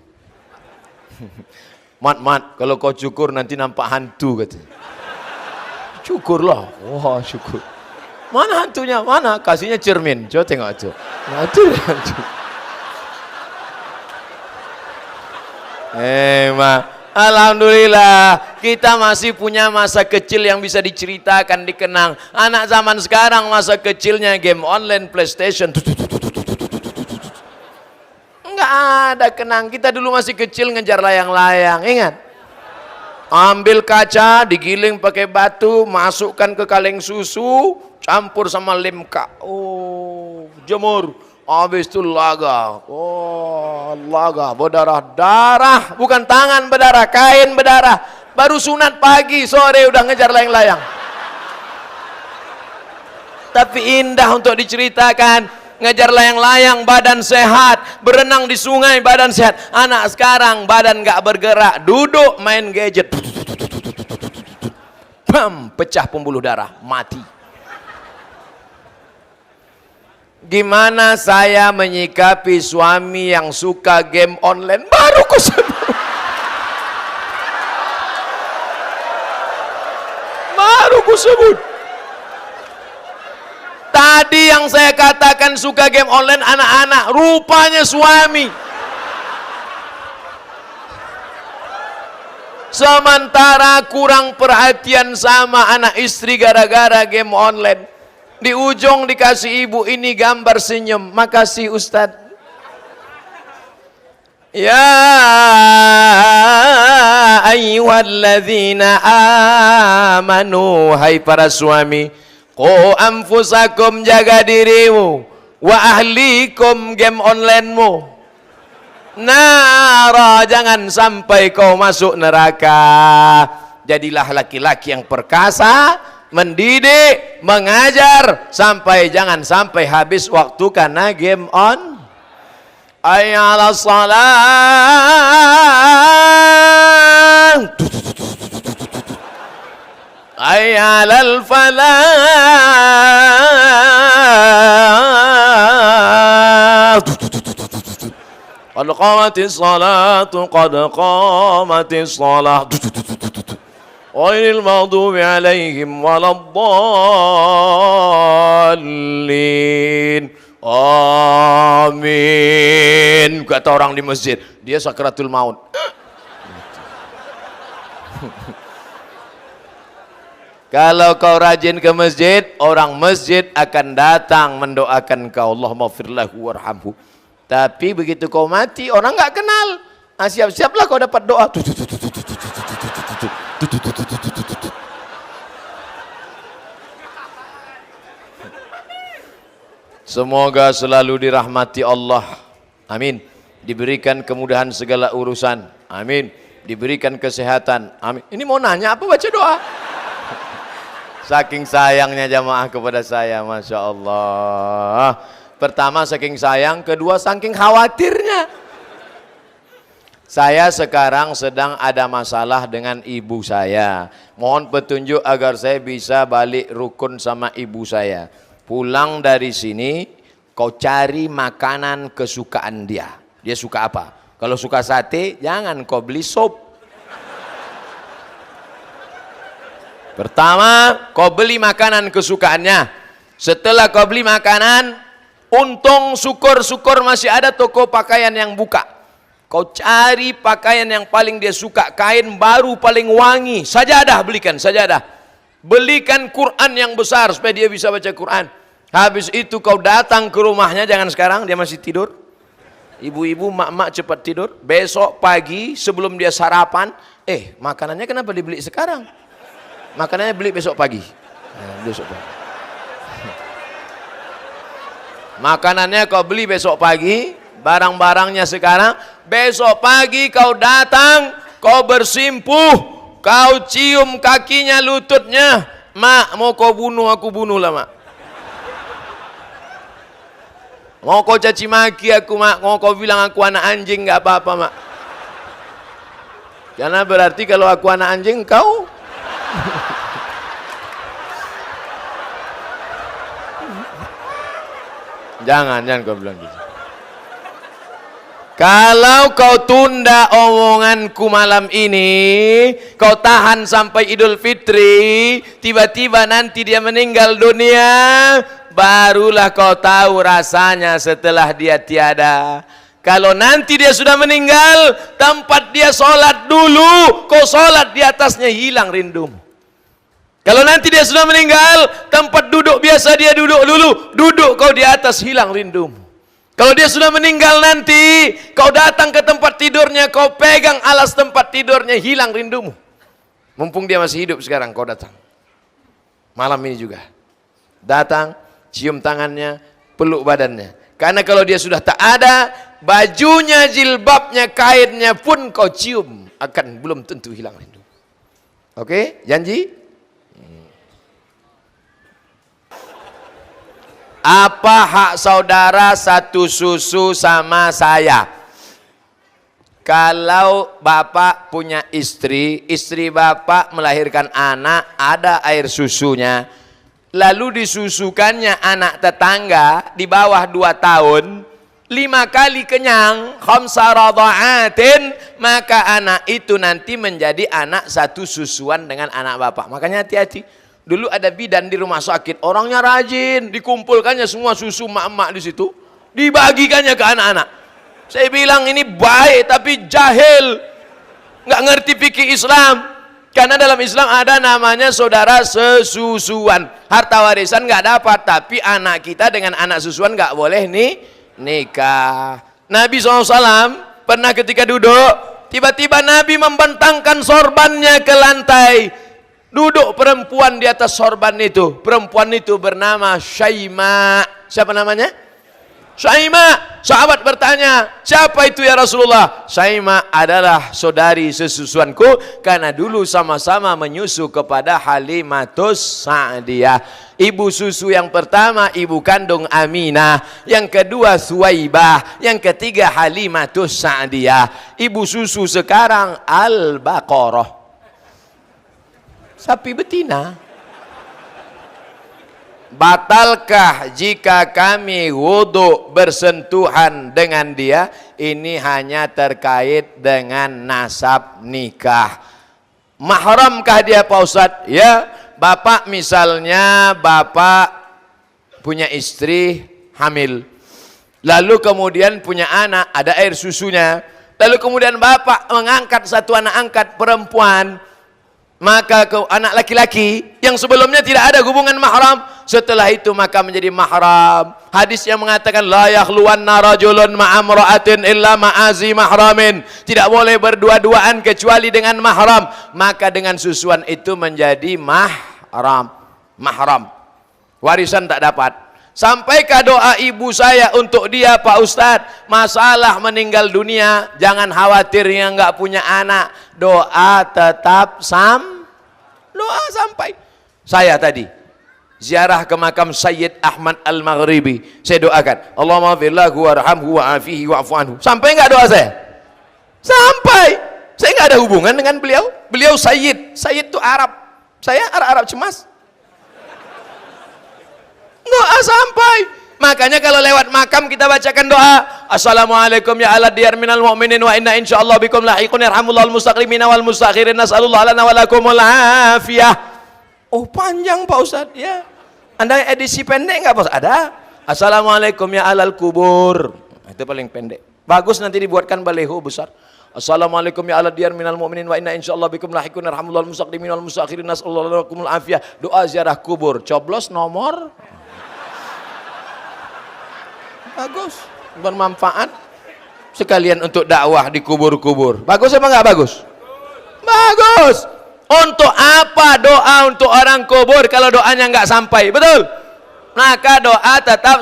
Mat, kalau kau cukur nanti nampak hantu katanya. Cukurlah. Wah, syukur. Mana hantunya? Mana? Kasihnya cermin. Coba tengok aja. Nah, itu hantu. Alhamdulillah kita masih punya masa kecil yang bisa diceritakan, dikenang. Anak zaman sekarang masa kecilnya game online, PlayStation. Enggak ada kenang. Kita dulu masih kecil ngejar layang-layang. Ingat? Ambil kaca, digiling pakai batu, masukkan ke kaleng susu, campur sama limka. Oh, jemur. Habis itu laga. Oh, laga berdarah-darah, bukan tangan berdarah, kain berdarah. Baru sunat pagi, sore udah ngejar layang-layang. Tapi indah untuk diceritakan. Ngejar layang-layang badan sehat, berenang di sungai badan sehat. Anak sekarang badan gak bergerak, duduk main gadget. Bam, pecah pembuluh darah, mati. Gimana saya menyikapi suami yang suka game online? Baru kusebut. Baru kusebut. Tadi yang saya katakan suka game online anak-anak, rupanya suami. Sementara kurang perhatian sama anak istri gara-gara game online. Di ujung dikasih ibu ini gambar senyum. Makasih Ustadz. Ya ayyuhalladzina amanu, hai para suami, qu anfusakum, jaga dirimu, wa ahlikum, game onlinemu, nara, jangan sampai kau masuk neraka. Jadilah laki-laki yang perkasa, mendidik, mengajar, sampai jangan sampai habis waktu karena game on. Hayya 'alas shalah, hayya 'alal falah, qad qamatis salatu, qad qamatis salah, ghairil maghdubi 'alaihim waladdallin. Amin, kata orang di masjid. Dia sakratul maut. Kalau kau rajin ke masjid, orang masjid akan datang mendoakan kau, Allahumma firlahu warhamhu. Tapi begitu kau mati, orang nggak kenal. Siap-siaplah kau dapat doa. Semoga selalu dirahmati Allah. Amin. Diberikan kemudahan segala urusan. Amin. Diberikan kesehatan. Amin. Ini mau nanya apa baca doa? Saking sayangnya jamaah kepada saya, Masya Allah. Pertama saking sayang, kedua saking khawatirnya. Saya sekarang sedang ada masalah dengan ibu saya. Mohon petunjuk agar saya bisa balik rukun sama ibu saya. Pulang dari sini, kau cari makanan kesukaan dia. Dia suka apa? Kalau suka sate, jangan kau beli sop. Pertama, kau beli makanan kesukaannya. Setelah kau beli makanan, untung syukur-syukur masih ada toko pakaian yang buka. Kau cari pakaian yang paling dia suka, kain baru paling wangi. Sajadah, belikan sajadah. Belikan Quran yang besar supaya dia bisa baca Quran. Habis itu kau datang ke rumahnya, jangan sekarang dia masih tidur. Ibu-ibu, mak-mak cepat tidur. Besok pagi sebelum dia sarapan, makanannya kenapa dibeli sekarang? Makanannya beli besok pagi. Besok pagi. Makanannya kau beli besok pagi, barang-barangnya sekarang. Besok pagi kau datang, kau bersimpuh, kau cium kakinya, lututnya. Mak, mau kau bunuh, aku bunuhlah mak. Mau kau caci maki aku mak, mau kau bilang aku anak anjing, nggak apa-apa mak. Karena berarti kalau aku anak anjing kau. Jangan kau bilang gitu. Kalau kau tunda omonganku malam ini, kau tahan sampai Idul Fitri, tiba-tiba nanti dia meninggal dunia, barulah kau tahu rasanya setelah dia tiada. Kalau nanti dia sudah meninggal, tempat dia sholat dulu, kau sholat di atasnya, hilang rindumu. Kalau nanti dia sudah meninggal, tempat duduk biasa dia duduk dulu, duduk kau di atas, hilang rindumu. Kalau dia sudah meninggal nanti, kau datang ke tempat tidurnya, kau pegang alas tempat tidurnya, hilang rindumu. Mumpung dia masih hidup sekarang, kau datang. Malam ini juga. Datang, cium tangannya, peluk badannya. Karena kalau dia sudah tak ada, bajunya, jilbabnya, kainnya pun kau cium, akan belum tentu hilang rindu. Oke, janji? Apa hak saudara satu susu sama saya? Kalau bapak punya istri, istri bapak melahirkan anak, ada air susunya, lalu disusukannya anak tetangga di bawah 2 tahun, 5 kali kenyang, khamsa radha'atin, maka anak itu nanti menjadi anak satu susuan dengan anak bapak. Makanya hati-hati. Dulu ada bidan di rumah sakit, orangnya rajin, dikumpulkannya semua susu emak-emak di situ, dibagikannya ke anak-anak. Saya bilang ini baik tapi jahil, nggak ngerti fikih Islam. Karena dalam Islam ada namanya saudara sesusuan. Harta warisan nggak dapat, tapi anak kita dengan anak susuan nggak boleh nikah. Nabi SAW pernah ketika duduk, tiba-tiba Nabi membentangkan sorbannya ke lantai. Duduk perempuan di atas sorban itu. Perempuan itu bernama Syaima. Siapa namanya? Syaima. Sahabat bertanya, siapa itu ya Rasulullah? Syaima adalah saudari sesusuanku, karena dulu sama-sama menyusu kepada Halimatus Sa'diyah. Ibu susu yang pertama ibu kandung Aminah, yang kedua Suwaibah, yang ketiga Halimatus Sa'diyah. Ibu susu sekarang Al-Baqarah, sapi betina. Batalkah jika kami wudhu bersentuhan dengan dia? Ini hanya terkait dengan nasab nikah. Mahramkah dia Pak Ustadz? Ya, bapak misalnya bapak punya istri hamil, lalu kemudian punya anak, ada air susunya, lalu kemudian bapak mengangkat satu anak angkat perempuan, maka ke anak laki-laki yang sebelumnya tidak ada hubungan mahram, setelah itu maka menjadi mahram. Hadis yang mengatakan la yakhluwanna rajulun ma'amra'atin illa ma'azi mahramin, tidak boleh berdua-duaan kecuali dengan mahram, maka dengan susuan itu menjadi mahram. Warisan tak dapat. Sampaikah doa ibu saya untuk dia Pak Ustadz? Masalah meninggal dunia, jangan khawatir yang nggak punya anak, doa tetap doa sampai. Saya tadi ziarah ke makam Sayyid Ahmad Al-Maghribi, saya doakan Allahumma firlahu warhamhu wa'afihi wa'fu anhu. Sampai nggak doa saya? Sampai. Saya nggak ada hubungan dengan beliau. Beliau Sayyid itu Arab, saya Arab cemas. Doa sampai. Makanya kalau lewat makam kita bacakan doa, assalamualaikum ya ala diyar minal mu'minin wa inna insyaallah bikum lahiqun yarhamullahul mustaqimina wal mustakhirin nas'alullah lana wa lakumul afiyah. Oh panjang Pak Ustadz ya. Anda edisi pendek nggak Pak Ustadz? Ada. Assalamualaikum ya alal kubur. Itu paling pendek. Bagus nanti dibuatkan baleho besar. Assalamualaikum ya ala diyar minal mu'minin wa inna insyaallah bikum lahiqun yarhamullahul mustaqimina wal mustakhirin nas'alullah lana wa lakumul afiyah. Doa ziarah kubur. Coblos nomor. Bagus, bermanfaat sekalian untuk dakwah di kubur-kubur. Bagus apa enggak bagus? Bagus. Untuk apa doa untuk orang kubur kalau doanya enggak sampai? Betul? Maka doa tetap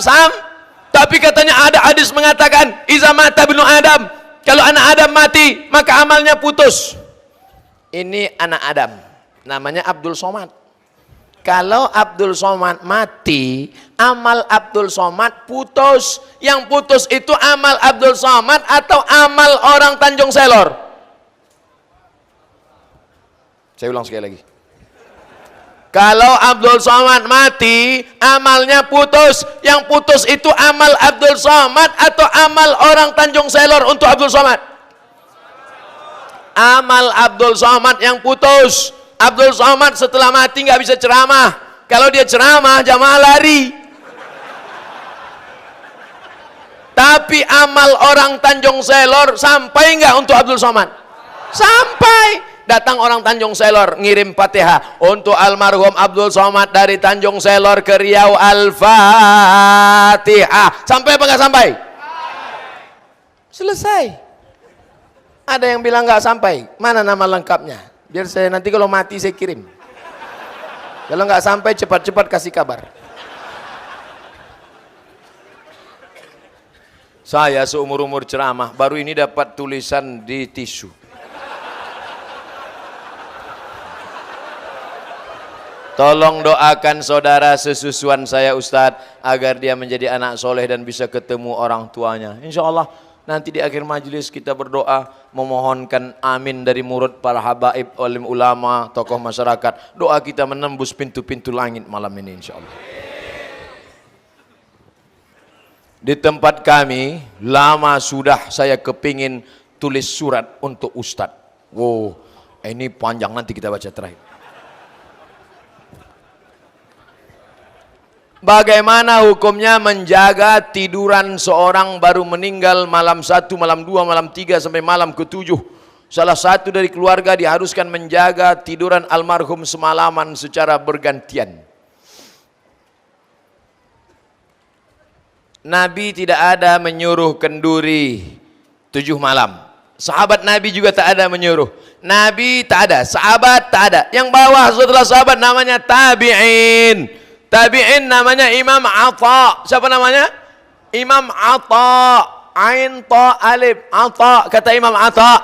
tapi katanya ada hadis mengatakan iza mata ibnu Adam, kalau anak Adam mati maka amalnya putus. Ini anak Adam namanya Abdul Somad. Kalau Abdul Somad mati, amal Abdul Somad putus. Yang putus itu amal Abdul Somad atau amal orang Tanjung Selor? Saya ulang sekali lagi. Kalau Abdul Somad mati, amalnya putus. Yang putus itu amal Abdul Somad atau amal orang Tanjung Selor untuk Abdul Somad? Amal Abdul Somad yang putus. Abdul Somad setelah mati nggak bisa ceramah. Kalau dia ceramah jamaah lari. Tapi amal orang Tanjung Selor sampai nggak untuk Abdul Somad? Sampai. Datang orang Tanjung Selor ngirim Fatihah untuk almarhum Abdul Somad dari Tanjung Selor ke Riau, Al-Fatihah. Sampai apa nggak sampai? Selesai. Ada yang bilang nggak sampai. Mana nama lengkapnya? Biar saya nanti kalau mati saya kirim. Kalau nggak sampai cepat-cepat kasih kabar. Saya seumur-umur ceramah baru ini dapat tulisan di tisu. Tolong doakan saudara sesusuan saya Ustadz agar dia menjadi anak soleh dan bisa ketemu orang tuanya. Insya Allah nanti di akhir majelis kita berdoa memohonkan amin dari murid para habaib, alim ulama, tokoh masyarakat. Doa kita menembus pintu-pintu langit malam ini insya Allah. Di tempat kami lama sudah saya kepingin tulis surat untuk Ustadz. Wow, ini panjang nanti kita baca terakhir. Bagaimana hukumnya menjaga tiduran seorang baru meninggal malam 1, malam 2, malam 3 sampai malam ke-7? Salah satu dari keluarga diharuskan menjaga tiduran almarhum semalaman secara bergantian. Nabi tidak ada menyuruh kenduri 7 malam. Sahabat Nabi juga tak ada menyuruh. Nabi tak ada, sahabat tak ada. Yang bawah setelah sahabat namanya tabi'in. Tabi'in namanya Imam Atha. Siapa namanya? Imam Atha. Ain ta alif. Atha. Kata Imam Atha,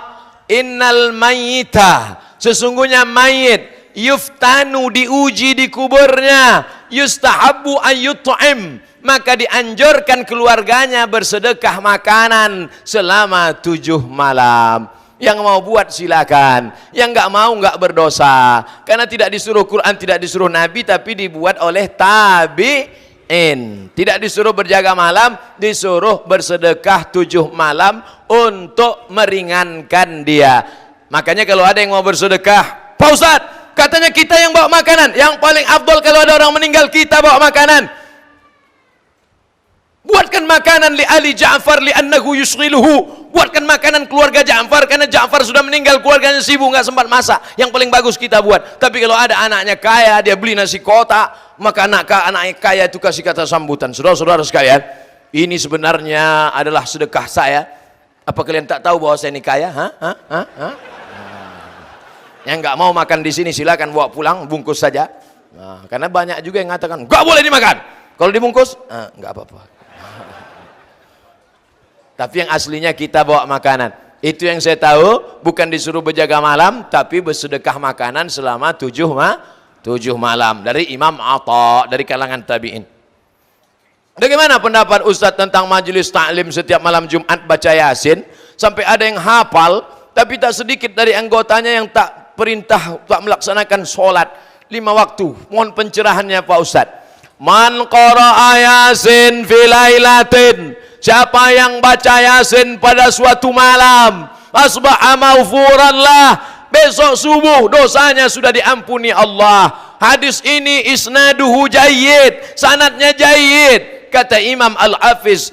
innal mayyita, sesungguhnya mayit, yuftanu, diuji di kuburnya, yustahabbu ayyut'im, maka dianjurkan keluarganya bersedekah makanan selama 7 malam. Yang mau buat silakan, yang nggak mau nggak berdosa, karena tidak disuruh Quran, tidak disuruh Nabi, tapi dibuat oleh tabi'in. Tidak disuruh berjaga malam, disuruh bersedekah 7 malam untuk meringankan dia. Makanya kalau ada yang mau bersedekah, Pak Ustadz, katanya kita yang bawa makanan. Yang paling afdol kalau ada orang meninggal, kita bawa makanan. Buatkan makanan li Ali Ja'far li'annahu yushghiluhu. Buatkan makanan keluarga Ja'far, karena Ja'far sudah meninggal, keluarganya sibuk, nggak sempat masak. Yang paling bagus kita buat. Tapi kalau ada anaknya kaya, dia beli nasi kotak, maka anaknya kaya itu kasih kata sambutan. Saudara-saudara sekalian, ini sebenarnya adalah sedekah saya. Apa kalian tak tahu bahwa saya ini kaya? Yang nggak mau makan di sini silakan bawa pulang, bungkus saja. Nah, karena banyak juga yang mengatakan nggak boleh dimakan. Kalau dibungkus, nggak apa-apa. Tapi yang aslinya kita bawa makanan. Itu yang saya tahu, bukan disuruh berjaga malam, tapi bersedekah makanan selama 7 malam. Dari Imam Atha, dari kalangan tabi'in. Bagaimana pendapat Ustadz tentang majelis taklim setiap malam Jumat baca Yasin? Sampai ada yang hafal, tapi tak sedikit dari anggotanya yang tak melaksanakan sholat 5 waktu. Mohon pencerahannya Pak Ustadz. Man qara'a Yasin fi lailatin, siapa yang baca Yasin pada suatu malam, asbaha maghfuran lah, besok subuh dosanya sudah diampuni Allah. Hadis ini isnaduhu jayyid, sanadnya jayyid. Kata Imam Al-Hafiz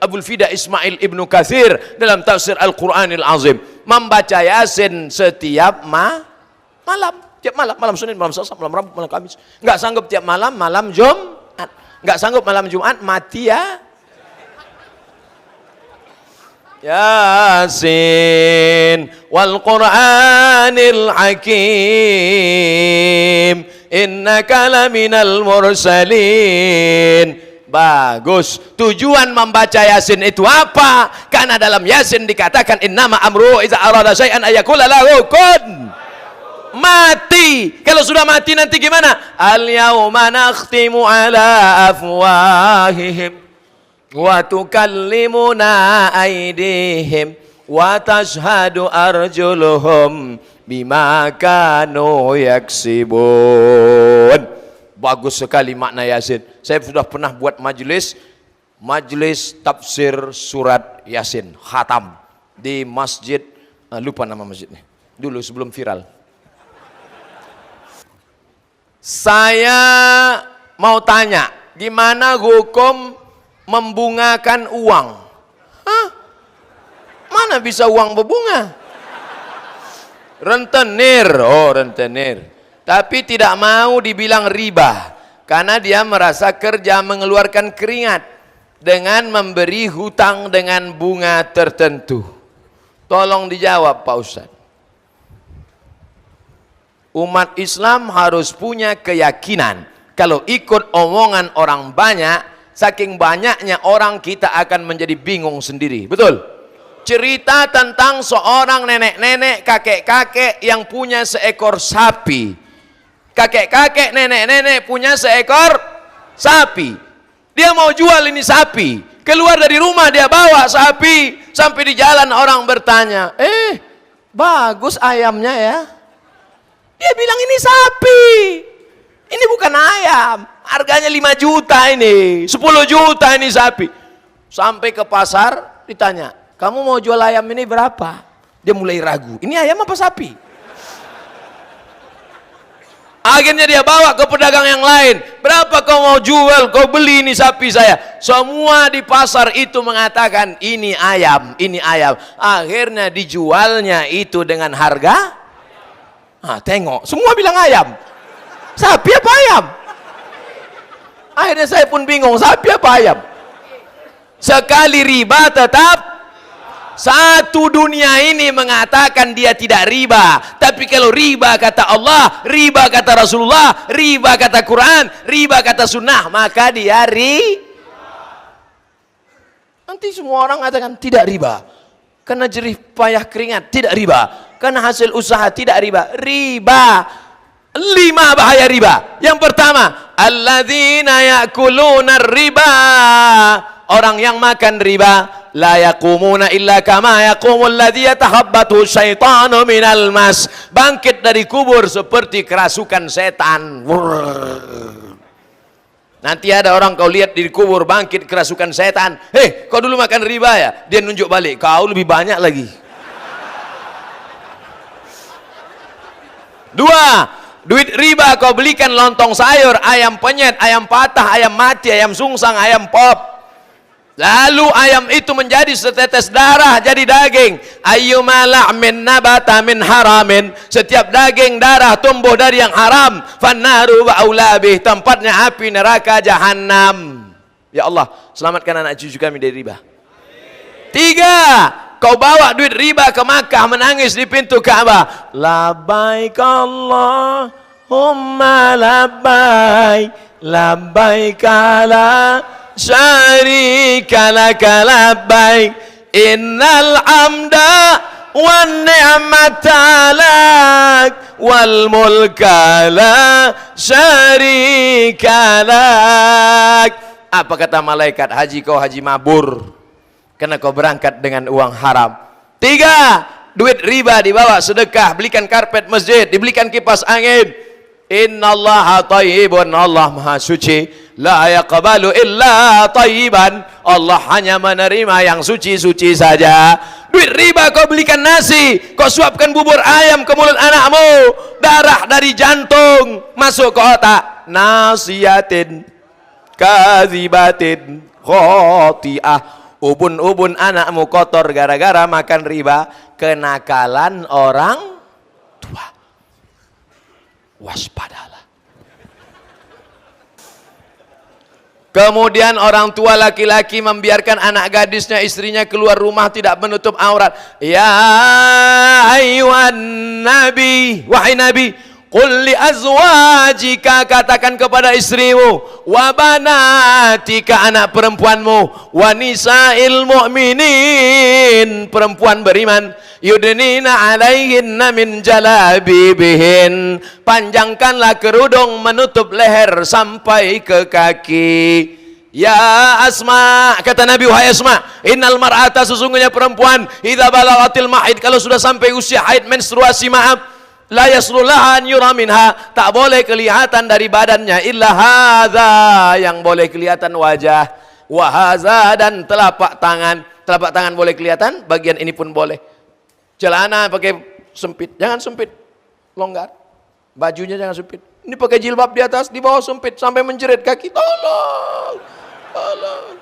Abul Fida Ismail Ibnu Katsir dalam tafsir Al-Qur'anil Azim, membaca Yasin setiap malam. Tiap malam, malam Senin, malam Selasa, malam Rabu, malam Kamis. Enggak sanggup tiap malam, malam Jumat. Enggak sanggup malam Jumat, mati ya. Yasin wal Qur'anil Hakim, innaka laminal mursalin. Bagus. Tujuan membaca Yasin itu apa? Karena dalam Yasin dikatakan innama amruhu iza arada syai'an ayakula lahu kun. Mati. Kalau sudah mati nanti gimana? Al-yawma nakhtimu ala afwahihim wa tukallimuna aydihim wa tashhadu arjuluhum bima kanu yaksibun. Bagus sekali makna Yasin. Saya sudah pernah buat majelis tafsir surat Yasin, khatam di masjid, lupa nama masjidnya dulu sebelum viral. Saya mau tanya, gimana hukum membungakan uang? Hah? Mana bisa uang berbunga? Rentenir, oh rentenir. Tapi tidak mau dibilang riba, karena dia merasa kerja mengeluarkan keringat dengan memberi hutang dengan bunga tertentu. Tolong dijawab Pak Ustadz. Umat Islam harus punya keyakinan kalau ikut omongan orang banyak, saking banyaknya orang kita akan menjadi bingung sendiri. Betul? Cerita tentang seorang nenek-nenek, kakek-kakek yang punya seekor sapi. Kakek-kakek, nenek-nenek punya seekor sapi. Dia mau jual ini sapi. Keluar dari rumah dia bawa sapi. Sampai di jalan orang bertanya, bagus ayamnya ya. Dia bilang ini sapi, ini bukan ayam, harganya 5 juta ini, 10 juta ini sapi. Sampai ke pasar ditanya, kamu mau jual ayam ini berapa? Dia mulai ragu, ini ayam apa sapi? Akhirnya dia bawa ke pedagang yang lain. Berapa kau mau jual, kau beli ini sapi saya. Semua di pasar itu mengatakan ini ayam, ini ayam. Akhirnya dijualnya itu dengan harga. Tengok, semua bilang ayam. Sapi apa ayam? Akhirnya saya pun bingung, sapi apa ayam? Sekali riba tetap satu. Dunia ini mengatakan dia tidak riba, tapi kalau riba kata Allah, riba kata Rasulullah, riba kata Quran, riba kata sunnah, maka dia nanti semua orang mengatakan tidak riba karena jerih payah keringat, tidak riba karena hasil usaha, tidak riba. Riba, 5 bahaya riba. Yang pertama, alladzina yakuluna riba, orang yang makan riba, la yaqumuna illa kama yaqumul ladzi yatahabbathu syaitanu minal mas, bangkit dari kubur seperti kerasukan setan. Nanti ada orang kau lihat di kubur bangkit kerasukan setan. Kau dulu makan riba ya? Dia nunjuk balik, kau lebih banyak lagi. 2, duit riba kau belikan lontong sayur, ayam penyet, ayam patah, ayam mati, ayam sungsang, ayam pop. Lalu ayam itu menjadi setetes darah, jadi daging. Ayyuma la'min nabata min haramin, setiap daging darah tumbuh dari yang haram, fannaru wa aulabih, tempatnya api neraka jahanam. Ya Allah, selamatkan anak cucu kami dari riba. 3, kau bawa duit riba ke Makkah, menangis di pintu Ka'bah, labbaik Allahumma labbaik, labbaik la syarika laka labbaik, innal hamda wan ni'mata lak wal mulka la syarika lak. Apa kata malaikat? Haji kau haji mabur karena kau berangkat dengan uang haram. 3, duit riba dibawa sedekah, belikan karpet masjid, dibelikan kipas angin. Innallaha thayyibun, Allah maha suci, la yaqbalu illa thayyiban, Allah hanya menerima yang suci-suci saja. Duit riba kau belikan nasi, kau suapkan bubur ayam ke mulut anakmu, darah dari jantung masuk ke otak. Nasiyatin kadzibatin khoti'ah, ubun-ubun anakmu kotor gara-gara makan riba. Kenakalan orang tua, waspadalah. Kemudian orang tua laki-laki membiarkan anak gadisnya, istrinya keluar rumah tidak menutup aurat. Ya ayyuhan nabi, wahai nabi, qul li azwajika, katakan kepada istrimu, wa banatika, anak perempuanmu, wa nisa'il mu'minin, perempuan beriman, yudnina alaihinna min jalabibihin, panjangkanlah kerudung menutup leher sampai ke kaki. Ya Asma, kata Nabi, wahai Asma, innal mar'ata, sesungguhnya perempuan, idza balagatil mahid, kalau sudah sampai usia haid menstruasi, maaf, la yaslullaha an yura minha, tak boleh kelihatan dari badannya illa hadza, yang boleh kelihatan wajah, wa hadza, dan telapak tangan. Telapak tangan boleh kelihatan, bagian ini pun boleh. Celana pakai sempit, jangan sempit, longgar. Bajunya jangan sempit. Ini pakai jilbab di atas, di bawah sempit sampai menjerit kaki. Tolong, tolong.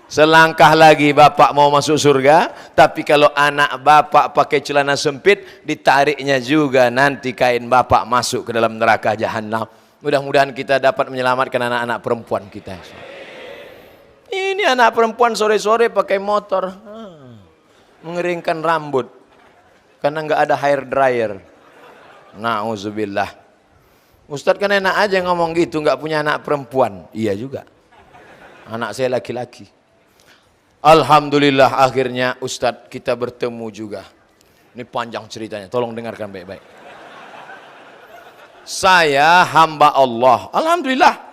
Selangkah lagi bapak mau masuk surga, tapi kalau anak bapak pakai celana sempit, ditariknya juga nanti kain bapak masuk ke dalam neraka jahanam. Mudah-mudahan kita dapat menyelamatkan anak-anak perempuan kita. Ini anak perempuan sore-sore pakai motor, mengeringkan rambut karena nggak ada hair dryer. Na'udzubillah. Ustadz kan enak aja ngomong gitu, nggak punya anak perempuan. Iya juga, anak saya laki-laki. Alhamdulillah akhirnya Ustadz kita bertemu juga. Ini panjang ceritanya, tolong dengarkan baik-baik. Saya hamba Allah, alhamdulillah.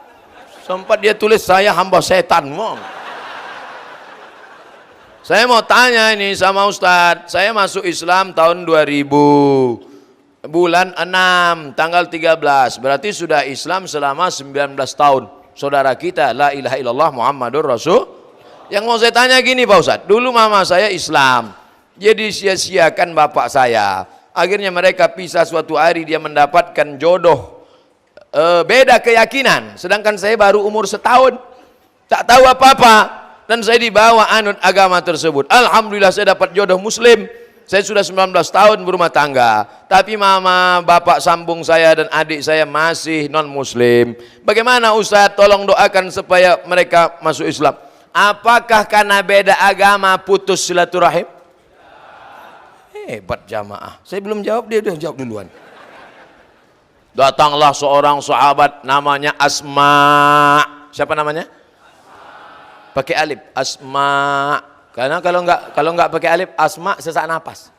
Sempat dia tulis saya hamba setan. Saya mau tanya ini sama Ustadz, saya masuk Islam tahun 2000, bulan 6, tanggal 13, berarti sudah Islam selama 19 tahun. Saudara kita, la ilaha illallah Muhammadur Rasul. Yang mau saya tanya gini Pak Ustadz, dulu mama saya Islam, jadi sia-siakan bapak saya. Akhirnya mereka pisah, suatu hari dia mendapatkan jodoh. Beda keyakinan. Sedangkan saya baru umur setahun. Tak tahu apa-apa. Dan saya dibawa anut agama tersebut. Alhamdulillah saya dapat jodoh muslim. Saya sudah 19 tahun berumah tangga. Tapi mama, bapak sambung saya dan adik saya masih non muslim. Bagaimana Ustaz? Tolong doakan supaya mereka masuk Islam. Apakah karena beda agama putus silaturahim? Hebat jamaah. Saya belum jawab, dia udah jawab duluan. Datanglah seorang sahabat namanya Asma. Siapa namanya? Pakai alif. Asma. Karena kalau nggak pakai alif, Asma sesak napas.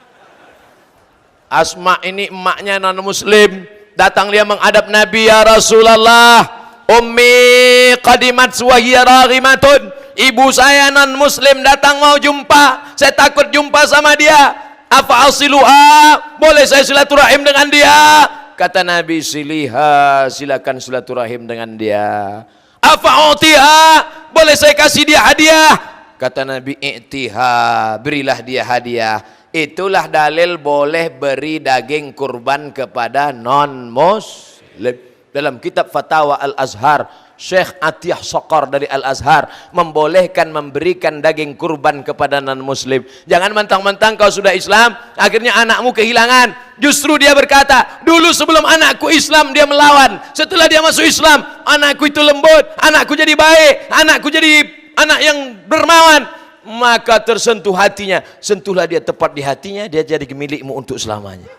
Asma ini emaknya non muslim. Datang dia menghadap Nabi, ya Rasulullah, ummi qadimat wa hiya raghimatun. Ibu saya non muslim datang mau jumpa. Saya takut jumpa sama dia. Apa asiluha? Boleh saya silaturahim dengan dia? Kata Nabi, siliha, silakan silaturahim dengan dia. Apa utiha? Boleh saya kasih dia hadiah? Kata Nabi, i'tiha, berilah dia hadiah. Itulah dalil boleh beri daging kurban kepada non muslim. Dalam kitab Fatawa Al-Azhar, Syekh Atiyah Sokor dari Al-Azhar membolehkan memberikan daging kurban kepada non-muslim. Jangan mentang-mentang kau sudah Islam, akhirnya anakmu kehilangan. Justru dia berkata, dulu sebelum anakku Islam dia melawan. Setelah dia masuk Islam, anakku itu lembut, anakku jadi baik, anakku jadi anak yang dermawan. Maka tersentuh hatinya. Sentuhlah dia tepat di hatinya, dia jadi milikmu untuk selamanya.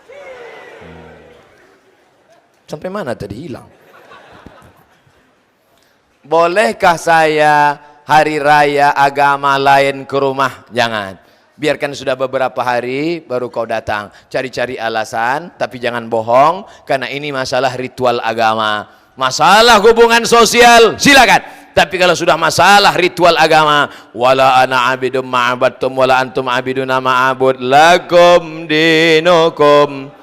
Sampai mana tadi hilang? Bolehkah saya hari raya agama lain ke rumah? Jangan. Biarkan sudah beberapa hari baru kau datang. Cari-cari alasan, tapi jangan bohong. Karena ini masalah ritual agama. Masalah hubungan sosial, silakan. Tapi kalau sudah masalah ritual agama, wala ana abidum ma'abadtum wala antum abiduna ma'abud lakum dinukum.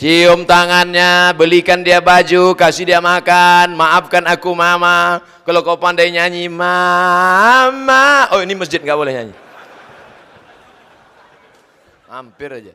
Cium tangannya, belikan dia baju, kasih dia makan, maafkan aku mama. Kalau kau pandai nyanyi, mama. Oh ini masjid nggak boleh nyanyi. Hampir aja.